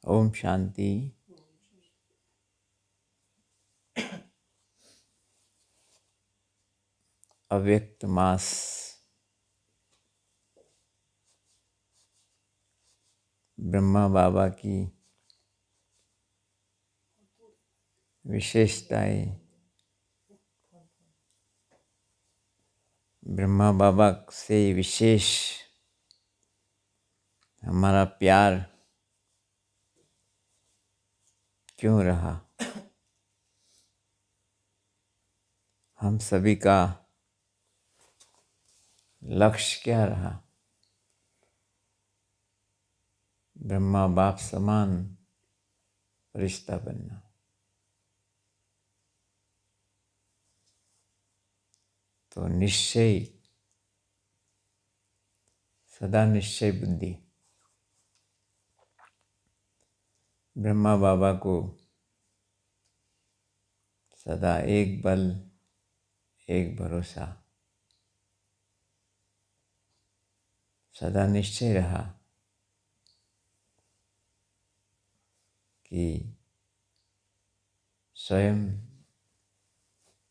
ओम शांति। अव्यक्त मास ब्रह्मा बाबा की विशेषताएं, ब्रह्मा बाबा से विशेष हमारा प्यार क्यों रहा, हम सभी का लक्ष्य क्या रहा। ब्रह्मा बाप समान रिश्ता बनना। तो निश्चय, सदा निश्चय बुद्धि ब्रह्मा बाबा को सदा एक बल एक भरोसा, सदा निश्चय रहा कि स्वयं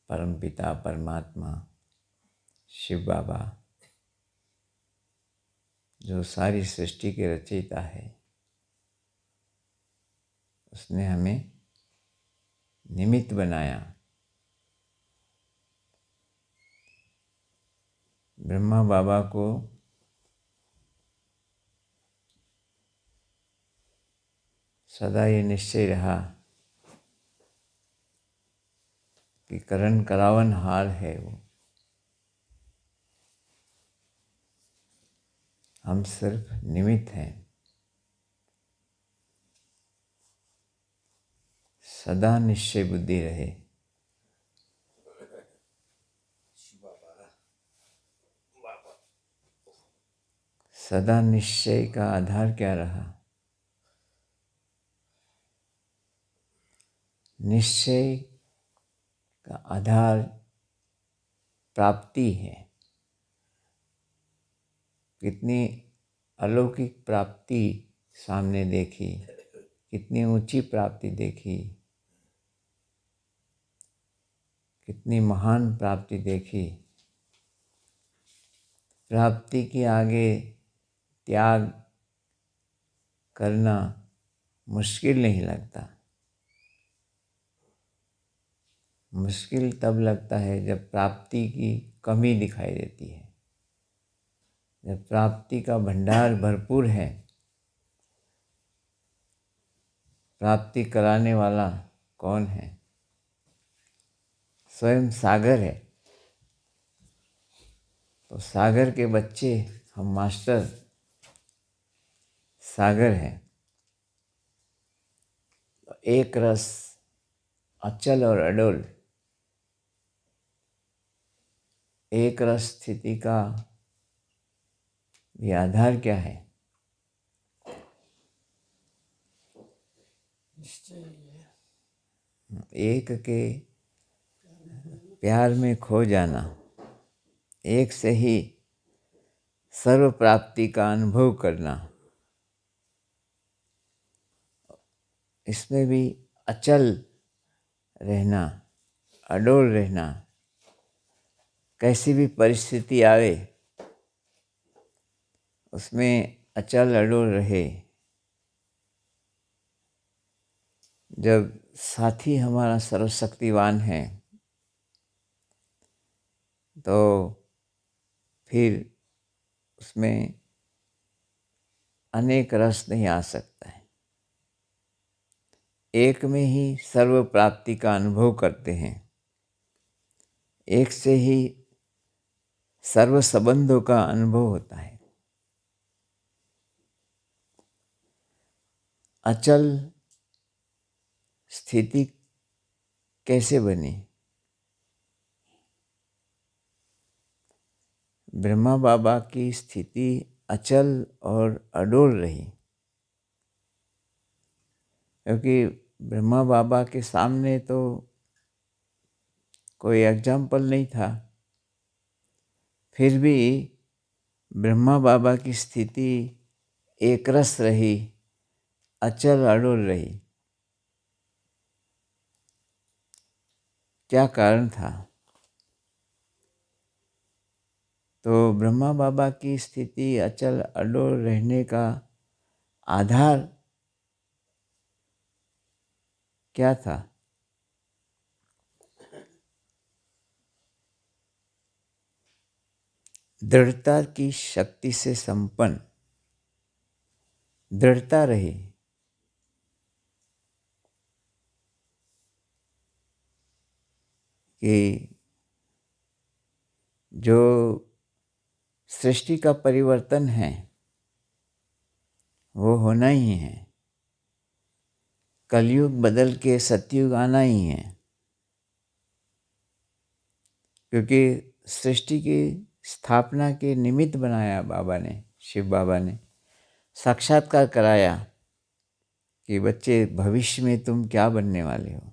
परमपिता परमात्मा शिव बाबा जो सारी सृष्टि के रचयिता है, उसने हमें निमित्त बनाया। ब्रह्मा बाबा को सदा ये निश्चय रहा कि करण करावन हार है वो, हम सिर्फ निमित्त हैं। सदा निश्चय बुद्धि रहे। सदा निश्चय का आधार क्या रहा? निश्चय का आधार प्राप्ति है। कितनी अलौकिक प्राप्ति सामने देखी, कितनी ऊंची प्राप्ति देखी, कितनी महान प्राप्ति देखी। प्राप्ति के आगे त्याग करना मुश्किल नहीं लगता। मुश्किल तब लगता है जब प्राप्ति की कमी दिखाई देती है। जब प्राप्ति का भंडार भरपूर है, प्राप्ति कराने वाला कौन है? स्वयं सागर है। तो सागर के बच्चे हम मास्टर सागर हैं। तो एक रस अचल और अडोल, एक रस स्थिति का भी आधार क्या है? एक के प्यार में खो जाना, एक से ही सर्व प्राप्ति का अनुभव करना, इसमें भी अचल रहना, अडोल रहना। कैसी भी परिस्थिति आवे उसमें अचल अडोल रहे। जब साथी हमारा सर्वशक्तिवान है तो फिर उसमें अनेक रस नहीं आ सकता है। एक में ही सर्व प्राप्ति का अनुभव करते हैं। एक से ही सर्व संबंधों का अनुभव होता है। अचल स्थिति कैसे बनी? ब्रह्मा बाबा की स्थिति अचल और अडोल रही, क्योंकि ब्रह्मा बाबा के सामने तो कोई एग्जाम्पल नहीं था। फिर भी ब्रह्मा बाबा की स्थिति एक रस रही, अचल अडोल रही। क्या कारण था? तो ब्रह्मा बाबा की स्थिति अचल अडोल रहने का आधार क्या था? दृढ़ता की शक्ति से संपन्न दृढ़ता रही। कि जो सृष्टि का परिवर्तन है वो होना ही है। कलयुग बदल के सतयुग आना ही है। क्योंकि सृष्टि की स्थापना के निमित्त बनाया बाबा ने, शिव बाबा ने साक्षात्कार कराया कि बच्चे भविष्य में तुम क्या बनने वाले हो।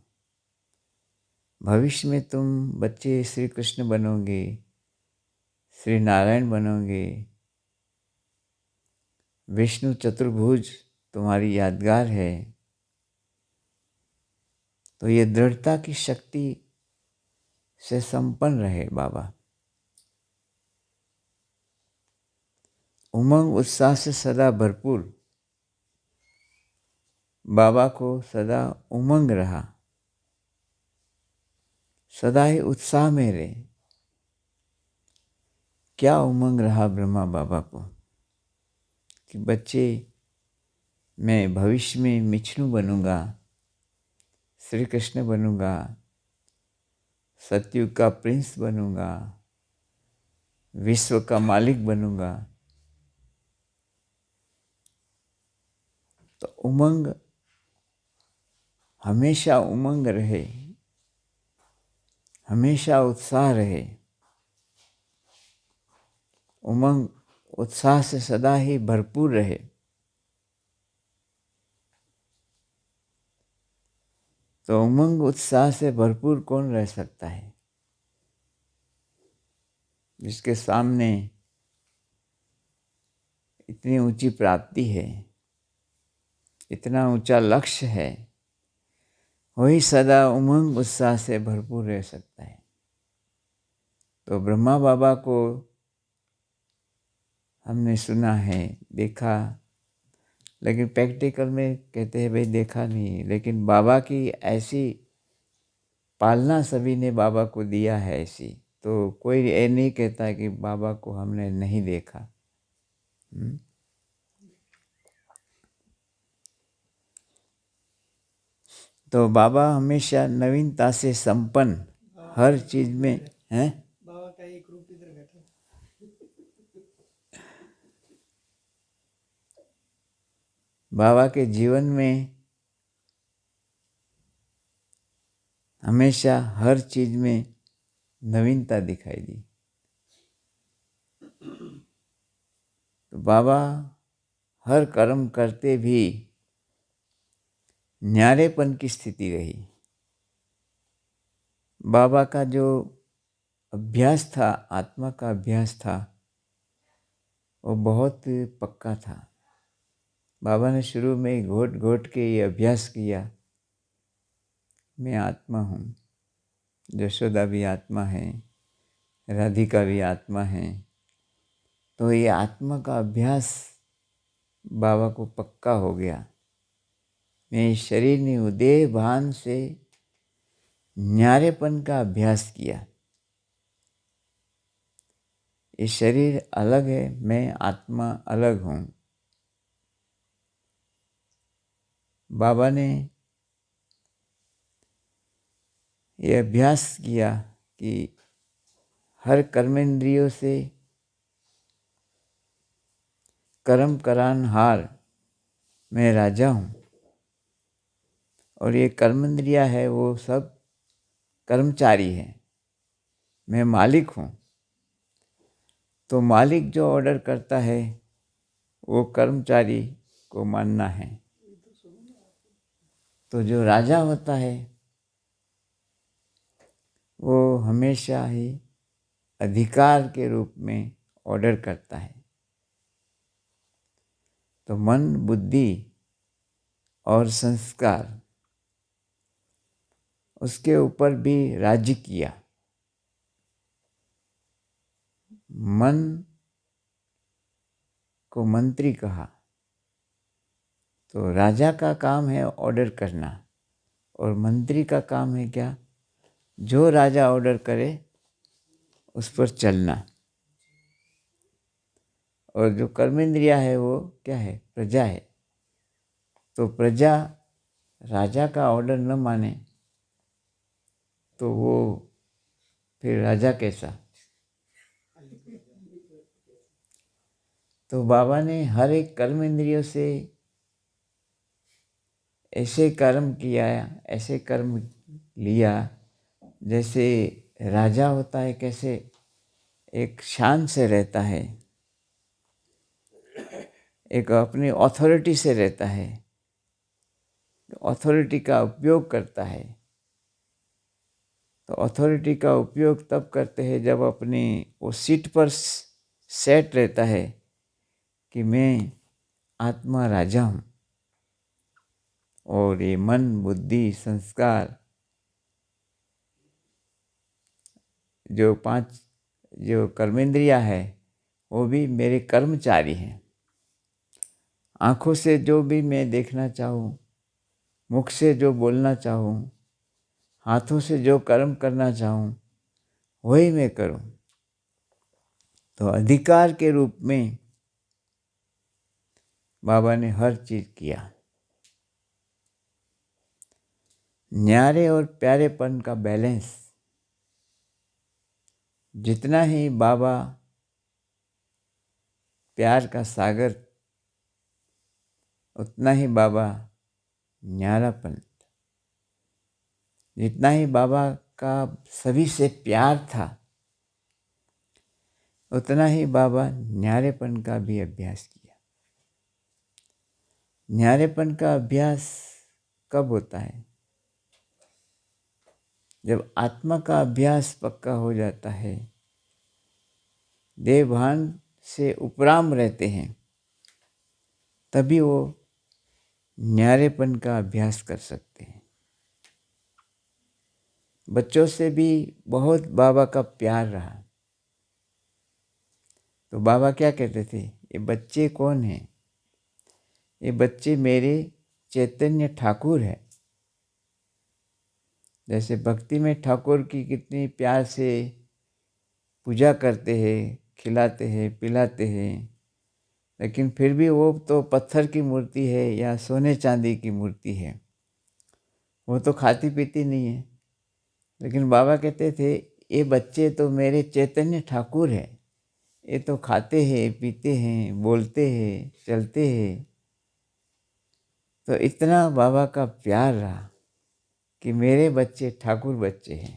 भविष्य में तुम बच्चे श्री कृष्ण बनोगे, श्री नारायण बनोगे, विष्णु चतुर्भुज तुम्हारी यादगार है। तो ये दृढ़ता की शक्ति से संपन्न रहे बाबा। उमंग उत्साह से सदा भरपूर बाबा को सदा उमंग रहा, सदा ही उत्साह में रहे। क्या उमंग रहा ब्रह्मा बाबा को कि बच्चे मैं भविष्य में विष्णु बनूंगा, श्री कृष्ण बनूंगा, सतयुग का प्रिंस बनूंगा, विश्व का मालिक बनूंगा। तो उमंग हमेशा उमंग रहे, हमेशा उत्साह रहे। उमंग उत्साह से सदा ही भरपूर रहे। तो उमंग उत्साह से भरपूर कौन रह सकता है? जिसके सामने इतनी ऊंची प्राप्ति है, इतना ऊंचा लक्ष्य है, वही सदा उमंग उत्साह से भरपूर रह सकता है। तो ब्रह्मा बाबा को हमने सुना है, देखा, लेकिन प्रैक्टिकल में कहते हैं भाई देखा नहीं। लेकिन बाबा की ऐसी पालना सभी ने बाबा को दिया है ऐसी, तो कोई ये नहीं कहता कि बाबा को हमने नहीं देखा। तो बाबा हमेशा नवीनता से संपन्न हर चीज में हैं। बाबा का एक रूप इधर बैठा। बाबा के जीवन में हमेशा हर चीज में नवीनता दिखाई दी। तो बाबा हर कर्म करते भी न्यारेपन की स्थिति रही। बाबा का जो अभ्यास था, आत्मा का अभ्यास था, वो बहुत पक्का था। बाबा ने शुरू में घोट घोट के ये अभ्यास किया, मैं आत्मा हूँ, यशोदा भी आत्मा है, राधिका भी आत्मा है। तो ये आत्मा का अभ्यास बाबा को पक्का हो गया। मैं शरीर ने उदय भान से न्यारेपन का अभ्यास किया। ये शरीर अलग है, मैं आत्मा अलग हूँ। बाबा ने ये अभ्यास किया कि हर कर्मेंद्रियों से कर्म करानहार मैं राजा हूँ, और ये कर्मेंद्रिया है वो सब कर्मचारी है, मैं मालिक हूँ। तो मालिक जो ऑर्डर करता है वो कर्मचारी को मानना है। तो जो राजा होता है वो हमेशा ही अधिकार के रूप में ऑर्डर करता है। तो मन बुद्धि और संस्कार, उसके ऊपर भी राज्य किया। मन को मंत्री कहा, तो राजा का काम है ऑर्डर करना, और मंत्री का काम है क्या? जो राजा ऑर्डर करे उस पर चलना। और जो कर्मेंद्रिया है वो क्या है? प्रजा है। तो प्रजा राजा का ऑर्डर न माने तो वो फिर राजा कैसा? तो बाबा ने हर एक कर्मेंद्रियों से ऐसे कर्म किया, ऐसे कर्म लिया जैसे राजा होता है, कैसे एक शान से रहता है, एक अपनी अथॉरिटी से रहता है, अथॉरिटी का उपयोग करता है। तो अथॉरिटी का उपयोग तब करते हैं जब अपनी वो सीट पर सेट रहता है कि मैं आत्मा राजा हूँ, और ये मन बुद्धि संस्कार जो 5 जो कर्मेंद्रिया है वो भी मेरे कर्मचारी हैं। आँखों से जो भी मैं देखना चाहूँ, मुख से जो बोलना चाहूँ, हाथों से जो कर्म करना चाहूँ वही मैं करूँ। तो अधिकार के रूप में बाबा ने हर चीज़ किया। न्यारे और प्यारेपन का बैलेंस, जितना ही बाबा प्यार का सागर, उतना ही बाबा न्यारापन। जितना ही बाबा का सभी से प्यार था, उतना ही बाबा न्यारेपन का भी अभ्यास किया। न्यारेपन का अभ्यास कब होता है? जब आत्मा का अभ्यास पक्का हो जाता है, देह भान से उपराम रहते हैं, तभी वो न्यारेपन का अभ्यास कर सकते हैं। बच्चों से भी बहुत बाबा का प्यार रहा। तो बाबा क्या कहते थे? ये बच्चे कौन हैं? ये बच्चे मेरे चैतन्य ठाकुर है। जैसे भक्ति में ठाकुर की कितनी प्यार से पूजा करते हैं, खिलाते हैं, पिलाते हैं, लेकिन फिर भी वो तो पत्थर की मूर्ति है या सोने चांदी की मूर्ति है, वो तो खाती पीती नहीं है। लेकिन बाबा कहते थे ये बच्चे तो मेरे चैतन्य ठाकुर है, ये तो खाते हैं, पीते हैं, बोलते हैं, चलते हैं। तो इतना बाबा का प्यार रहा कि मेरे बच्चे ठाकुर बच्चे हैं।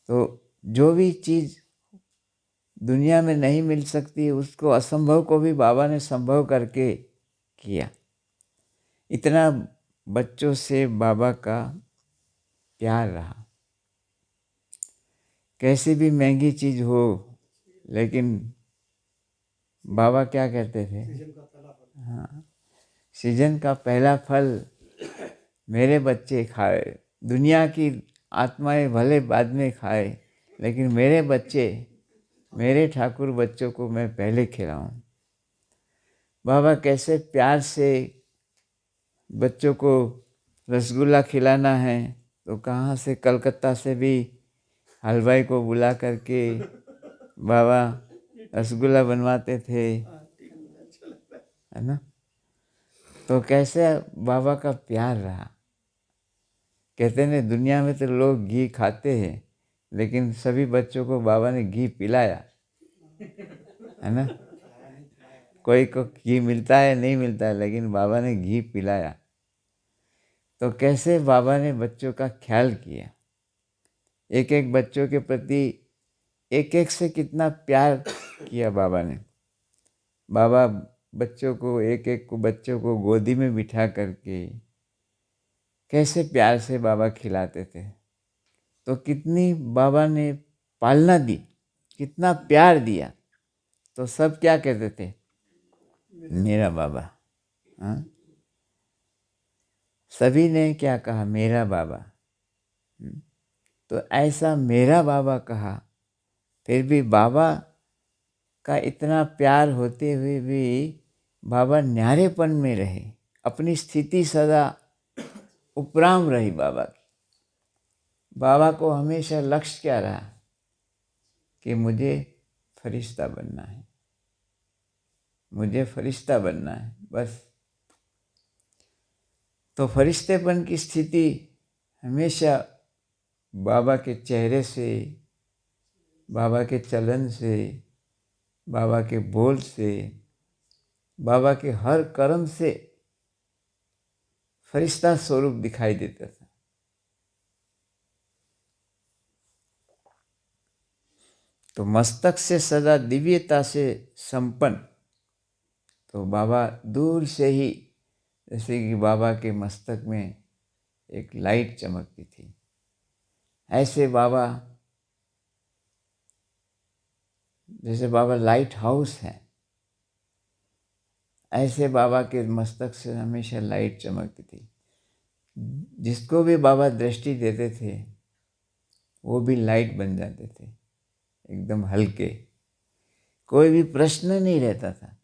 तो जो भी चीज़ दुनिया में नहीं मिल सकती, उसको असंभव को भी बाबा ने संभव करके किया। इतना बच्चों से बाबा का प्यार रहा। कैसी भी महंगी चीज़ हो, लेकिन बाबा क्या कहते थे? हाँ, सीजन का पहला फल मेरे बच्चे खाए। दुनिया की आत्माएं भले बाद में खाए, लेकिन मेरे बच्चे, मेरे ठाकुर बच्चों को मैं पहले खिलाऊं। बाबा कैसे प्यार से बच्चों को रसगुल्ला खिलाना है, तो कहाँ से कलकत्ता से भी हलवाई को बुला करके बाबा रसगुल्ला बनवाते थे, है ना? तो कैसे बाबा का प्यार रहा। कहते हैं दुनिया में तो लोग घी खाते हैं, लेकिन सभी बच्चों को बाबा ने घी पिलाया, है ना? कोई को घी मिलता है नहीं मिलता है, लेकिन बाबा ने घी पिलाया। तो कैसे बाबा ने बच्चों का ख्याल किया, एक एक बच्चों के प्रति एक एक से कितना प्यार किया बाबा ने। बाबा बच्चों को एक एक को बच्चों को गोदी में बिठा करके कैसे प्यार से बाबा खिलाते थे। तो कितनी बाबा ने पालना दी, कितना प्यार दिया। तो सब क्या कहते थे? मेरा बाबा। हाँ, सभी ने क्या कहा, मेरा बाबा। तो ऐसा मेरा बाबा कहा, फिर भी बाबा का इतना प्यार होते हुए भी बाबा न्यारेपन में रहे, अपनी स्थिति सदा उपराम रही बाबा की। बाबा को हमेशा लक्ष्य क्या रहा कि मुझे फरिश्ता बनना है, मुझे फरिश्ता बनना है, बस। तो फरिश्तेपन की स्थिति हमेशा बाबा के चेहरे से, बाबा के चलन से, बाबा के बोल से, बाबा के हर कर्म से फरिश्ता स्वरूप दिखाई देता था। तो मस्तक से सदा दिव्यता से संपन्न। तो बाबा दूर से ही, जैसे कि बाबा के मस्तक में एक लाइट चमकती थी, ऐसे बाबा, जैसे बाबा लाइट हाउस है, ऐसे बाबा के मस्तक से हमेशा लाइट चमकती थी। जिसको भी बाबा दृष्टि देते थे वो भी लाइट बन जाते थे, एकदम हल्के। कोई भी प्रश्न नहीं रहता था,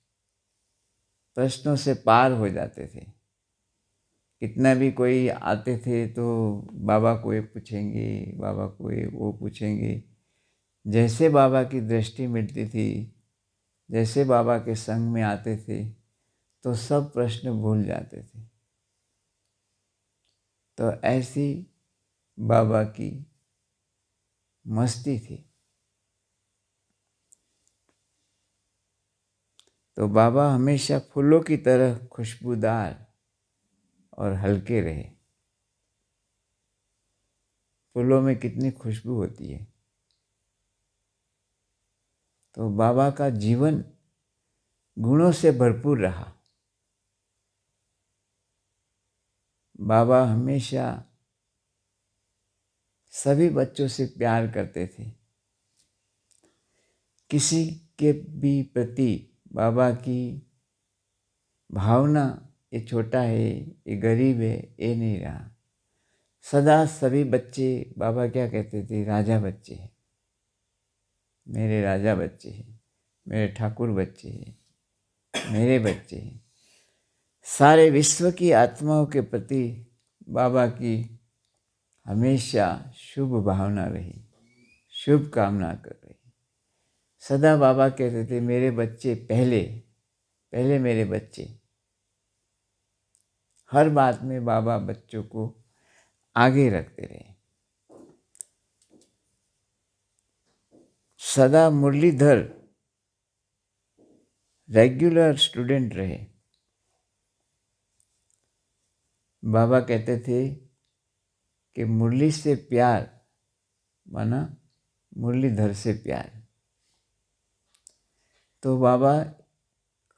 प्रश्नों से पार हो जाते थे। कितना भी कोई आते थे तो बाबा को ये पूछेंगे, बाबा को ये वो पूछेंगे। जैसे बाबा की दृष्टि मिलती थी, जैसे बाबा के संग में आते थे, तो सब प्रश्न भूल जाते थे। तो ऐसी बाबा की मस्ती थी। तो बाबा हमेशा फूलों की तरह खुशबूदार और हल्के रहे। फूलों में कितनी खुशबू होती है। तो बाबा का जीवन गुणों से भरपूर रहा। बाबा हमेशा सभी बच्चों से प्यार करते थे। किसी के भी प्रति बाबा की भावना, ये छोटा है, ये गरीब है, ये नहीं रहा। सदा सभी बच्चे, बाबा क्या कहते थे, राजा बच्चे हैं, मेरे राजा बच्चे हैं, मेरे ठाकुर बच्चे हैं, मेरे बच्चे हैं। सारे विश्व की आत्माओं के प्रति बाबा की हमेशा शुभ भावना रही, शुभ कामना कर रही। सदा बाबा कहते थे, मेरे बच्चे पहले, पहले मेरे बच्चे। हर बात में बाबा बच्चों को आगे रखते रहे। सदा मुरलीधर रेगुलर स्टूडेंट रहे। बाबा कहते थे कि मुरली से प्यार माना मुरलीधर से प्यार। तो बाबा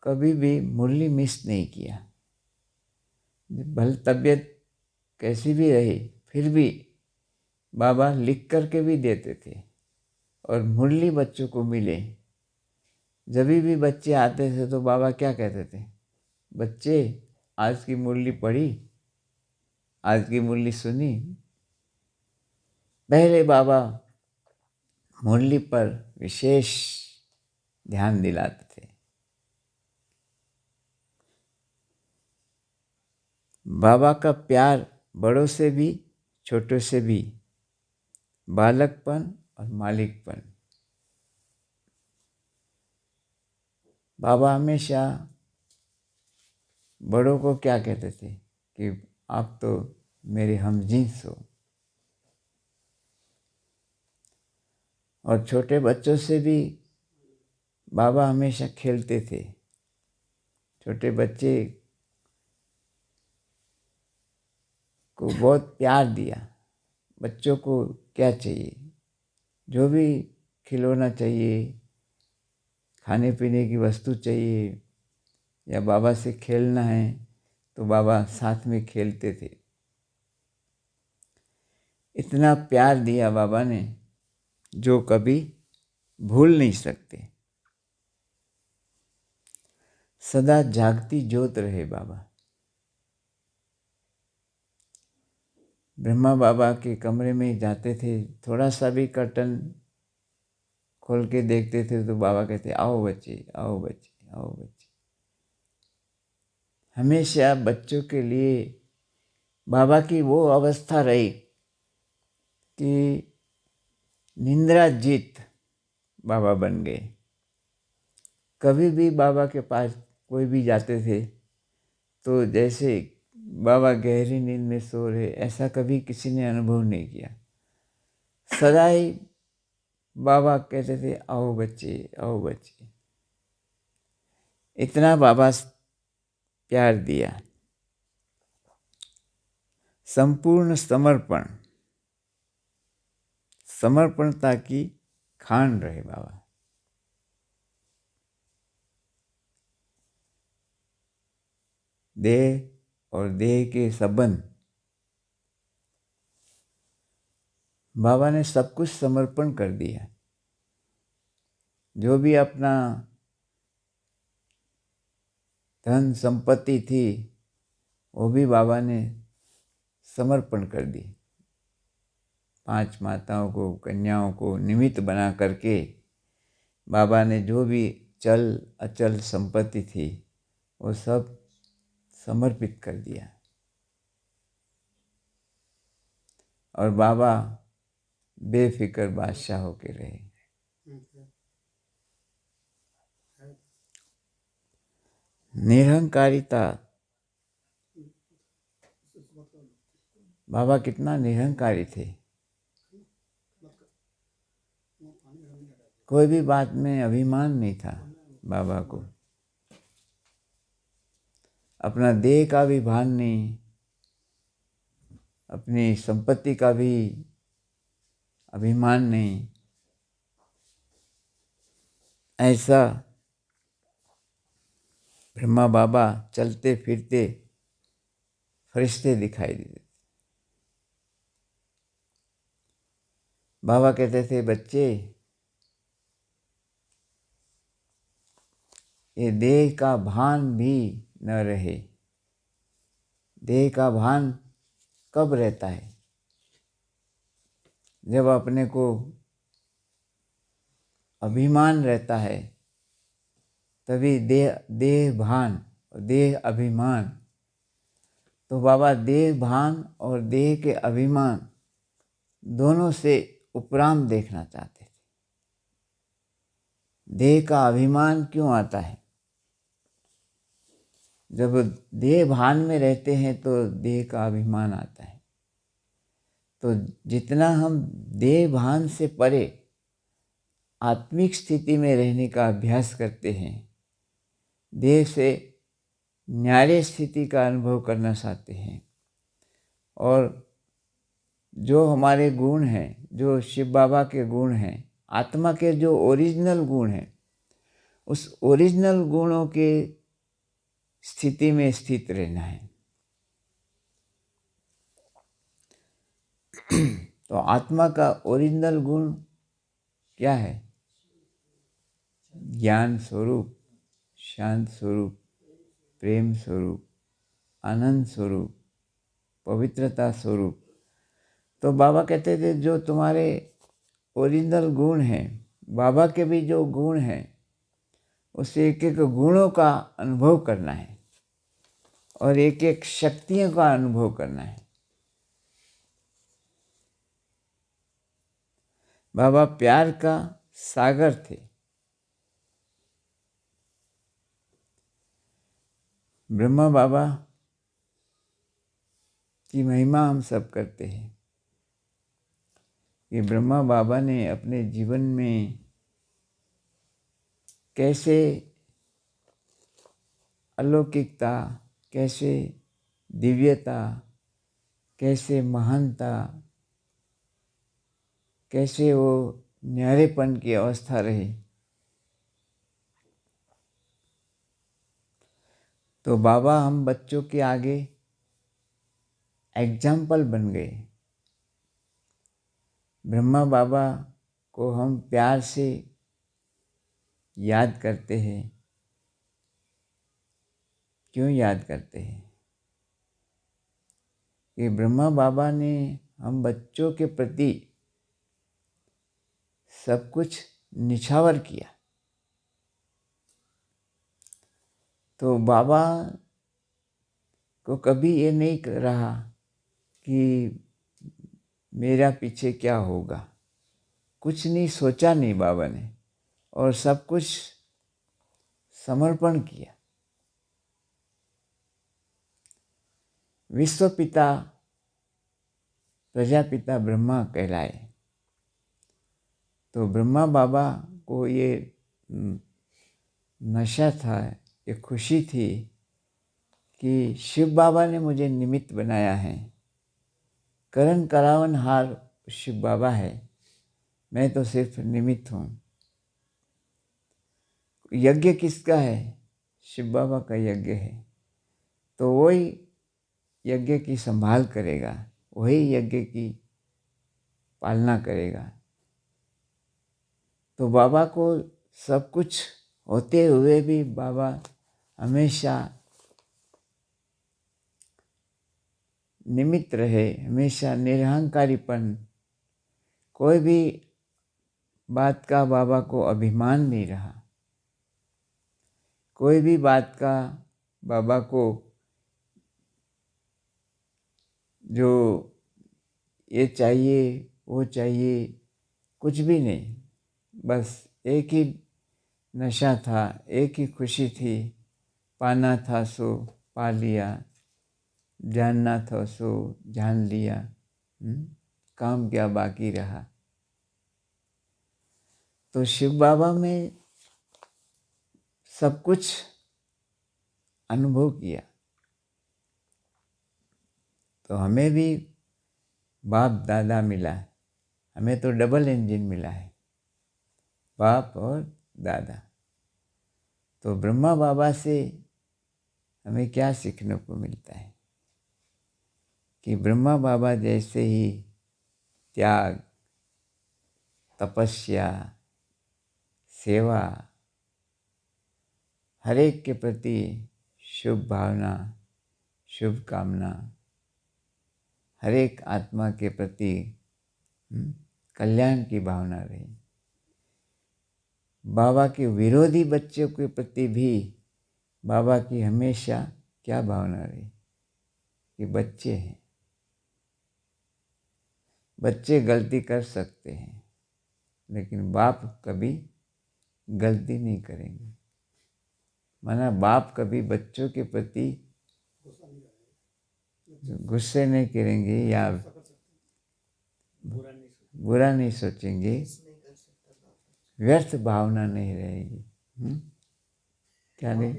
कभी भी मुरली मिस नहीं किया। भले तबीयत कैसी भी रही, फिर भी बाबा लिख कर के भी देते थे। और मुरली बच्चों को मिले, जब भी बच्चे आते थे तो बाबा क्या कहते थे, बच्चे आज की मुरली पढ़ी, आज की मुरली सुनी। पहले बाबा मुरली पर विशेष ध्यान दिलाते थे। बाबा का प्यार बड़ों से भी, छोटों से भी, बालकपन और मालिकपन। बाबा हमेशा बड़ों को क्या कहते थे कि आप तो मेरे हमजिन्स हो। और छोटे बच्चों से भी बाबा हमेशा खेलते थे। छोटे बच्चे को बहुत प्यार दिया। बच्चों को क्या चाहिए, जो भी खिलौना चाहिए, खाने पीने की वस्तु चाहिए, या बाबा से खेलना है तो बाबा साथ में खेलते थे। इतना प्यार दिया बाबा ने जो कभी भूल नहीं सकते। सदा जागती ज्योत रहे बाबा। ब्रह्मा बाबा के कमरे में जाते थे, थोड़ा सा भी कर्टन खोल के देखते थे तो बाबा कहते, आओ बच्चे, आओ बच्चे, आओ बच्चे। हमेशा बच्चों के लिए बाबा की वो अवस्था रही कि निंद्रा जीत बाबा बन गए। कभी भी बाबा के पास कोई भी जाते थे तो जैसे बाबा गहरी नींद में सो रहे, ऐसा कभी किसी ने अनुभव नहीं किया। सदा ही बाबा कहते थे, आओ बच्चे, आओ बच्चे। इतना बाबा प्यार दिया, संपूर्ण समर्पण, समर्पणता की खान रहे बाबा। देह और देह के संबंध, बाबा ने सब कुछ समर्पण कर दिया। जो भी अपना धन संपत्ति थी वो भी बाबा ने समर्पण कर दी। 5 माताओं को, कन्याओं को निमित्त बना करके बाबा ने जो भी चल अचल संपत्ति थी वो सब समर्पित कर दिया। और बाबा बेफिक्र बादशाह होके रहे। निरहंकारिता, बाबा कितना निरहंकारी थे। कोई भी बात में अभिमान नहीं था बाबा को। अपना देह का भी भान नहीं, अपनी संपत्ति का भी अभिमान नहीं। ऐसा ब्रह्मा बाबा चलते फिरते फरिश्ते दिखाई देते। बाबा कहते थे, बच्चे ये देह का भान भी न रहे। देह का भान कब रहता है? जब अपने को अभिमान रहता है, तभी देह भान और देह अभिमान। तो बाबा देह भान और देह के अभिमान दोनों से उपराम देखना चाहते थे। देह का अभिमान क्यों आता है? जब देह भान में रहते हैं तो देह का अभिमान आता है। तो जितना हम देह भान से परे आत्मिक स्थिति में रहने का अभ्यास करते हैं, देह से न्यारे स्थिति का अनुभव करना चाहते हैं, और जो हमारे गुण हैं, जो शिव बाबा के गुण हैं, आत्मा के जो ओरिजिनल गुण हैं, उस ओरिजिनल गुणों के स्थिति में स्थित रहना है। तो आत्मा का ओरिजिनल गुण क्या है? ज्ञान स्वरूप, शांत स्वरूप, प्रेम स्वरूप, आनंद स्वरूप, पवित्रता स्वरूप। तो बाबा कहते थे, जो तुम्हारे ओरिजिनल गुण हैं, बाबा के भी जो गुण हैं, उस एक एक गुणों का अनुभव करना है और एक एक शक्तियों का अनुभव करना है। बाबा प्यार का सागर थे। ब्रह्मा बाबा की महिमा हम सब करते हैं कि ब्रह्मा बाबा ने अपने जीवन में कैसे अलौकिकता, कैसे दिव्यता, कैसे महानता, कैसे वो न्यारेपन की अवस्था रही। तो बाबा हम बच्चों के आगे एग्जाम्पल बन गए। ब्रह्मा बाबा को हम प्यार से याद करते हैं। क्यों याद करते हैं? कि ब्रह्मा बाबा ने हम बच्चों के प्रति सब कुछ निछावर किया। तो बाबा को कभी ये नहीं रहा कि मेरा पीछे क्या होगा, कुछ नहीं सोचा नहीं बाबा ने, और सब कुछ समर्पण किया। विश्व पिता प्रजापिता ब्रह्मा कहलाए। तो ब्रह्मा बाबा को ये नशा था, ये खुशी थी कि शिव बाबा ने मुझे निमित्त बनाया है। करण करावन हार शिव बाबा है, मैं तो सिर्फ निमित्त हूँ। यज्ञ किसका है? शिव बाबा का यज्ञ है। तो वही यज्ञ की संभाल करेगा, वही यज्ञ की पालना करेगा। तो बाबा को सब कुछ होते हुए भी बाबा हमेशा निमित्त रहे, हमेशा निरहंकारीपन, कोई भी बात का बाबा को अभिमान नहीं रहा, कोई भी बात का बाबा को जो ये चाहिए वो चाहिए, कुछ भी नहीं। बस एक ही नशा था, एक ही खुशी थी, पाना था सो पा लिया, जानना था सो जान लिया, काम क्या बाकी रहा। तो शिव बाबा में सब कुछ अनुभव किया। तो हमें भी बाप दादा मिला है, हमें तो डबल इंजन मिला है, बाप और दादा। तो ब्रह्मा बाबा से हमें क्या सीखने को मिलता है कि ब्रह्मा बाबा जैसे ही त्याग, तपस्या, सेवा, हर एक के प्रति शुभ भावना, शुभ कामना, हर एक आत्मा के प्रति कल्याण की भावना रही। बाबा के विरोधी बच्चों के प्रति भी बाबा की हमेशा क्या भावना रही कि बच्चे हैं, बच्चे गलती कर सकते हैं, लेकिन बाप कभी गलती नहीं करेंगे। माना बाप कभी बच्चों के प्रति गुस्से नहीं करेंगे या बुरा नहीं सोचेंगे, व्यर्थ भावना नहीं रहेगी। क्या नहीं?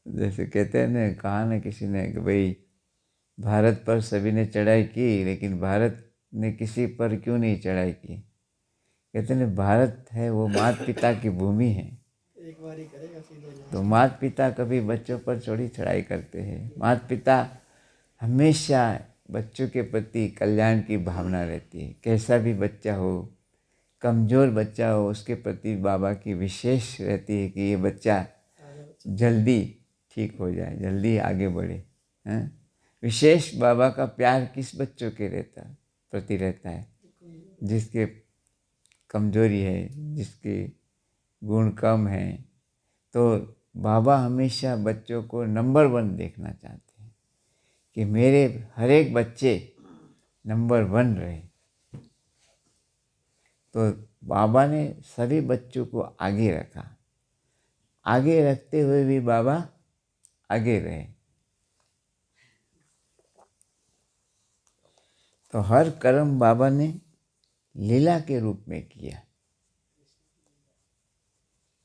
जैसे कहते हैं ना, कहा ना किसी ने कि भाई भारत पर सभी ने चढ़ाई की, लेकिन भारत ने किसी पर क्यों नहीं चढ़ाई की? कहते हैं भारत है वो माता पिता की भूमि है, एक बार ही करेगा सीधे। तो माता पिता कभी बच्चों पर थोड़ी चढ़ाई करते हैं। माता पिता हमेशा बच्चों के प्रति कल्याण की भावना रहती है। कैसा भी बच्चा हो, कमज़ोर बच्चा हो, उसके प्रति बाबा की विशेष रहती है कि ये बच्चा जल्दी ठीक हो जाए, जल्दी आगे बढ़े। हैं? विशेष बाबा का प्यार किस बच्चों के प्रति रहता है? जिसके कमजोरी है, जिसके गुण कम हैं। तो बाबा हमेशा बच्चों को नंबर 1 देखना चाहते हैं कि मेरे हर एक बच्चे नंबर 1 रहे। तो बाबा ने सभी बच्चों को आगे रखा, आगे रखते हुए भी बाबा आगे रहे। तो हर कर्म बाबा ने लीला के रूप में किया।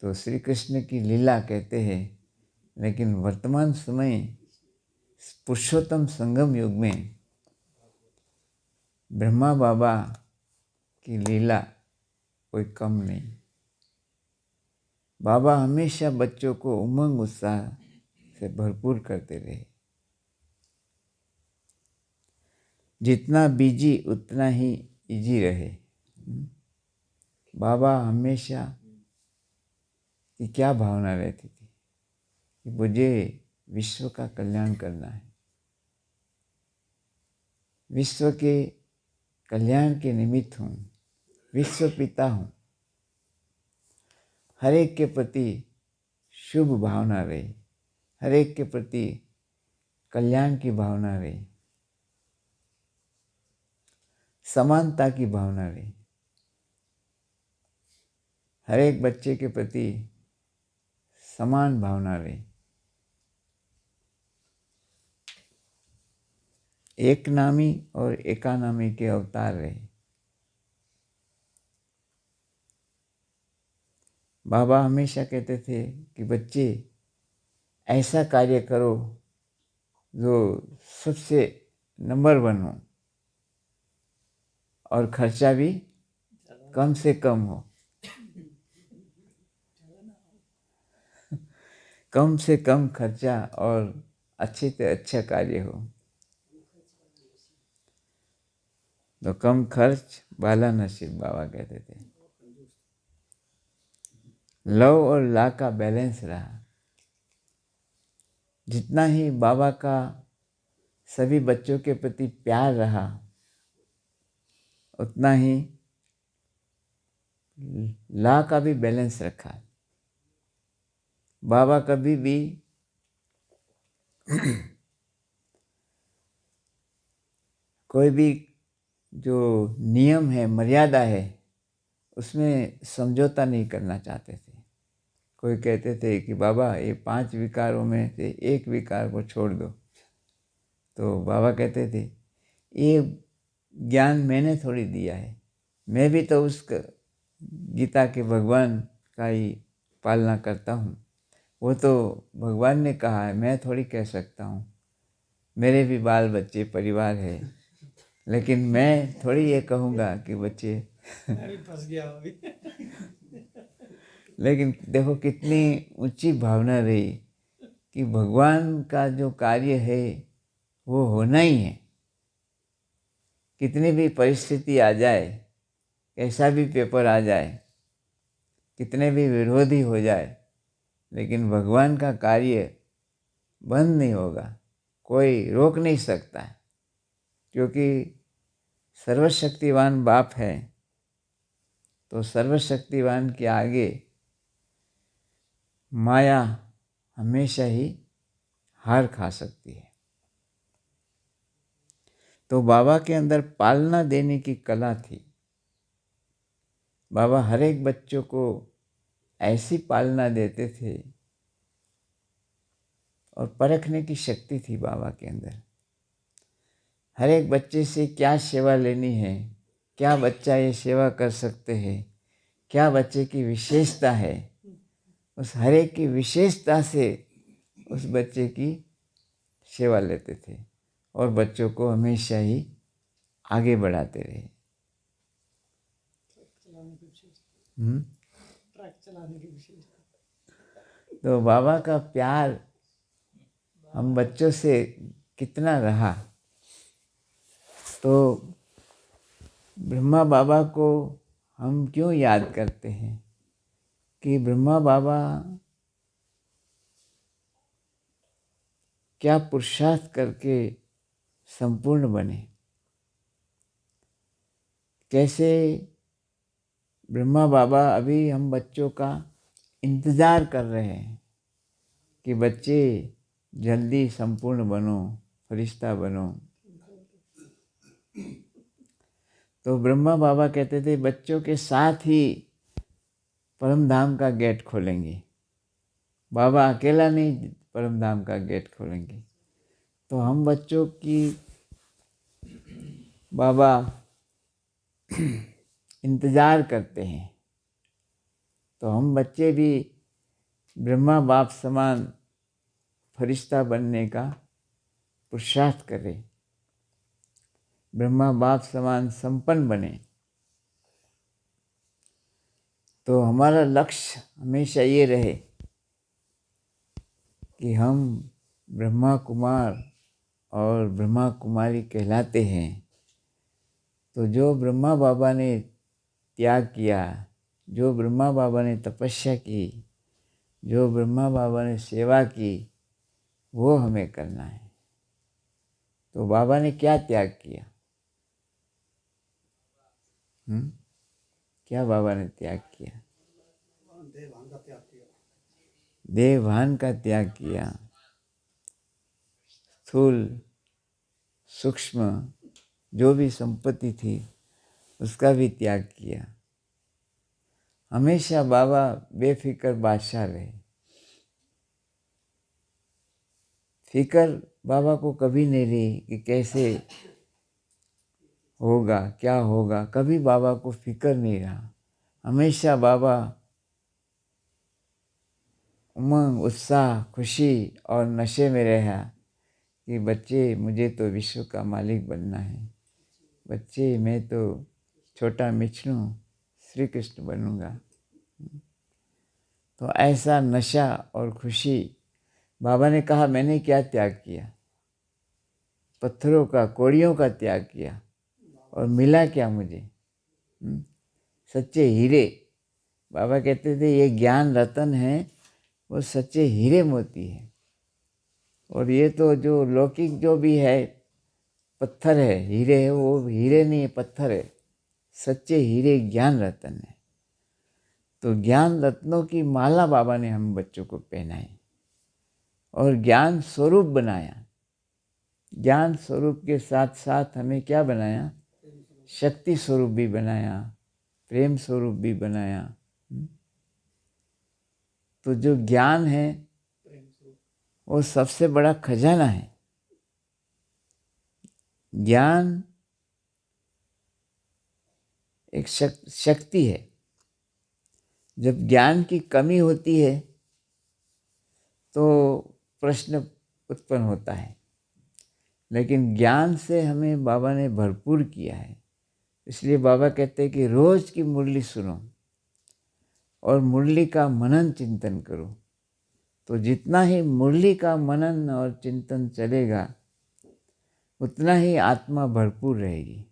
तो श्री कृष्ण की लीला कहते हैं, लेकिन वर्तमान समय पुरुषोत्तम संगम युग में ब्रह्मा बाबा की लीला कोई कम नहीं। बाबा हमेशा बच्चों को उमंग उत्साह से भरपूर करते रहे। जितना बिजी उतना ही इजी रहे। बाबा हमेशा की क्या भावना रहती थी कि मुझे विश्व का कल्याण करना है, विश्व के कल्याण के निमित्त हूँ, विश्व पिता हूँ। हर एक के प्रति शुभ भावना रहे, हर एक के प्रति कल्याण की भावना रहे, समानता की भावना रही, हर एक बच्चे के प्रति समान भावना रही। एक नामी और एकानामी के अवतार रहे। बाबा हमेशा कहते थे कि बच्चे ऐसा कार्य करो जो सबसे नंबर 1 हो और खर्चा भी कम से कम हो, कम से कम खर्चा और अच्छे से अच्छा कार्य हो। तो कम खर्च बाला नसीब, बाबा कहते थे। लव और ला का बैलेंस रहा। जितना ही बाबा का सभी बच्चों के प्रति प्यार रहा, उतना ही ला का भी बैलेंस रखा। बाबा कभी भी कोई भी जो नियम है, मर्यादा है, उसमें समझौता नहीं करना चाहते थे। कोई कहते थे कि बाबा ये 5 विकारों में से एक विकार को छोड़ दो, तो बाबा कहते थे ये ज्ञान मैंने थोड़ी दिया है, मैं भी तो उस गीता के भगवान का ही पालना करता हूँ। वो तो भगवान ने कहा है, मैं थोड़ी कह सकता हूँ। मेरे भी बाल बच्चे परिवार है, लेकिन मैं थोड़ी ये कहूँगा कि बच्चे फंस गया अभी। लेकिन देखो कितनी ऊंची भावना रही कि भगवान का जो कार्य है वो होना ही है। कितनी भी परिस्थिति आ जाए, कैसा भी पेपर आ जाए, कितने भी विरोधी हो जाए, लेकिन भगवान का कार्य बंद नहीं होगा, कोई रोक नहीं सकता है। क्योंकि सर्वशक्तिवान बाप है, तो सर्वशक्तिवान के आगे माया हमेशा ही हार खा सकती है। तो बाबा के अंदर पालना देने की कला थी। बाबा हर एक बच्चों को ऐसी पालना देते थे और परखने की शक्ति थी बाबा के अंदर। हर एक बच्चे से क्या सेवा लेनी है, क्या बच्चा ये सेवा कर सकते हैं, क्या बच्चे की विशेषता है, उस हर एक की विशेषता से उस बच्चे की सेवा लेते थे और बच्चों को हमेशा ही आगे बढ़ाते रहे। ट्रक चलाने की विशेषता। तो बाबा का प्यार हम बच्चों से कितना रहा, तो ब्रह्मा बाबा को हम क्यों याद करते हैं कि ब्रह्मा बाबा क्या पुरुषार्थ करके संपूर्ण बने। कैसे ब्रह्मा बाबा अभी हम बच्चों का इंतज़ार कर रहे हैं कि बच्चे जल्दी संपूर्ण बनो, फरिश्ता बनो। तो ब्रह्मा बाबा कहते थे बच्चों के साथ ही परम धाम का गेट खोलेंगे, बाबा अकेला नहीं परम धाम का गेट खोलेंगे। तो हम बच्चों की बाबा इंतज़ार करते हैं, तो हम बच्चे भी ब्रह्मा बाप समान फरिश्ता बनने का पुरुषार्थ करें, ब्रह्मा बाप समान संपन्न बने। तो हमारा लक्ष्य हमेशा ये रहे कि हम ब्रह्मा कुमार और ब्रह्मा कुमारी कहलाते हैं। तो जो ब्रह्मा बाबा ने त्याग किया, जो ब्रह्मा बाबा ने तपस्या की, जो ब्रह्मा बाबा ने सेवा की वो हमें करना है। तो बाबा ने क्या त्याग किया? क्या बाबा ने त्याग किया? देवान का त्याग किया। देवभान का त्याग किया, स्थूल सूक्ष्म जो भी संपत्ति थी उसका भी त्याग किया। हमेशा बाबा बेफिक्र बादशाह रहे। फिक्र बाबा को कभी नहीं रही कि कैसे होगा क्या होगा, कभी बाबा को फिक्र नहीं रहा। हमेशा बाबा उमंग उत्साह खुशी और नशे में रहा कि बच्चे मुझे तो विश्व का मालिक बनना है, बच्चे मैं तो छोटा मिछनू श्री कृष्ण बनूंगा। तो ऐसा नशा और खुशी, बाबा ने कहा मैंने क्या त्याग किया? पत्थरों का कौड़ियों का त्याग किया और मिला क्या मुझे? सच्चे हीरे। बाबा कहते थे ये ज्ञान रतन है, वो सच्चे हीरे मोती है। और ये तो जो लौकिक जो भी है पत्थर है, हीरे है, वो हीरे नहीं है पत्थर है। सच्चे हीरे ज्ञान रतन है। तो ज्ञान रत्नों की माला बाबा ने हम बच्चों को पहनाई और ज्ञान स्वरूप बनाया। ज्ञान स्वरूप के साथ साथ हमें क्या बनाया? शक्ति स्वरूप भी बनाया, प्रेम स्वरूप भी बनाया। तो जो ज्ञान है वो सबसे बड़ा खजाना है। ज्ञान एक शक्ति है। जब ज्ञान की कमी होती है तो प्रश्न उत्पन्न होता है, लेकिन ज्ञान से हमें बाबा ने भरपूर किया है। इसलिए बाबा कहते हैं कि रोज की मुरली सुनो और मुरली का मनन चिंतन करो। तो जितना ही मुरली का मनन और चिंतन चलेगा उतना ही आत्मा भरपूर रहेगी,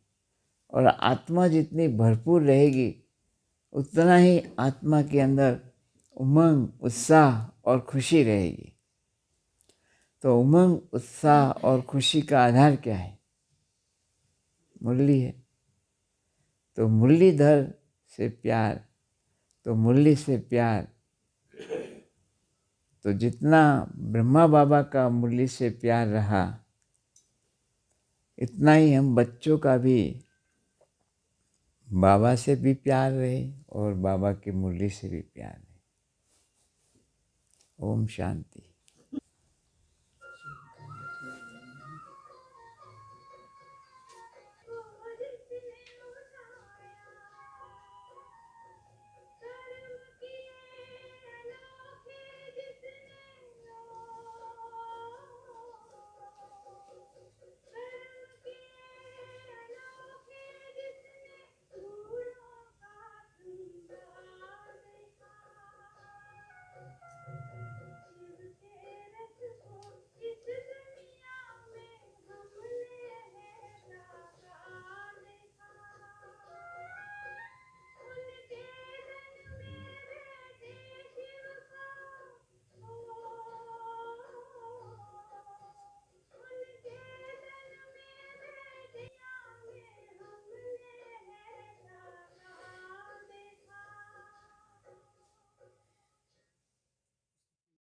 और आत्मा जितनी भरपूर रहेगी उतना ही आत्मा के अंदर उमंग उत्साह और खुशी रहेगी। तो उमंग उत्साह और खुशी का आधार क्या है? मुरली है। तो मुरलीधर से प्यार, तो मुरली से प्यार। तो जितना ब्रह्मा बाबा का मुरली से प्यार रहा इतना ही हम बच्चों का भी बाबा से भी प्यार रहे और बाबा की मुरली से भी प्यार रहे। ओम शांति।